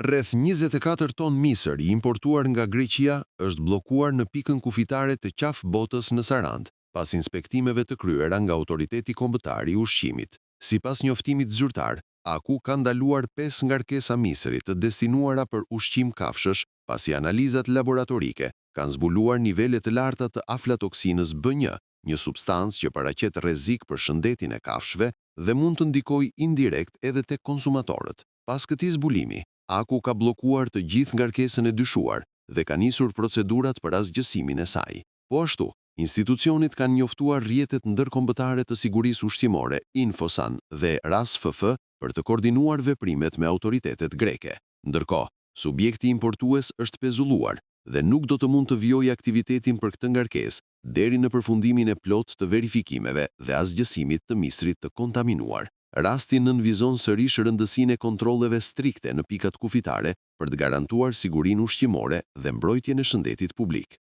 Rreth 24 ton misër i importuar nga Greqia është bllokuar në pikën kufitare të qaf botës në Sarand, pas inspektimeve të kryera nga Autoriteti Kombëtar i Ushqimit. Sipas njoftimit zyrtar, Aku ka ndaluar 5 ngarkesa misëri të destinuara për ushqim kafshësh, pasi analizat laboratorike kanë zbuluar nivele të larta të aflatoksinës B1, një substancë që paraqet rrezik për shëndetin e kafshëve dhe mund të ndikojë indirekt edhe tek konsumatorët. Pas këtij zbulimi, Aku ka bllokuar të gjithë ngarkesën e dyshuar dhe ka nisur procedurat për asgjësimin e saj. Po ashtu, institucionit kanë njoftuar rrjetet ndërkombëtare të sigurisë ushqimore, Infosan dhe RASFF, për të koordinuar veprimet me autoritetet greke. Ndërkohë, subjekti importues është pezulluar dhe nuk do të mund të vijojë aktivitetin për këtë ngarkesë deri në përfundimin e plotë të verifikimeve dhe asgjësimit të misrit të kontaminuar. Rasti nënvizon sërish rëndësinë e kontrolleve strikte në pikat kufitare për të garantuar sigurinë ushqimore dhe mbrojtjen e shëndetit publik.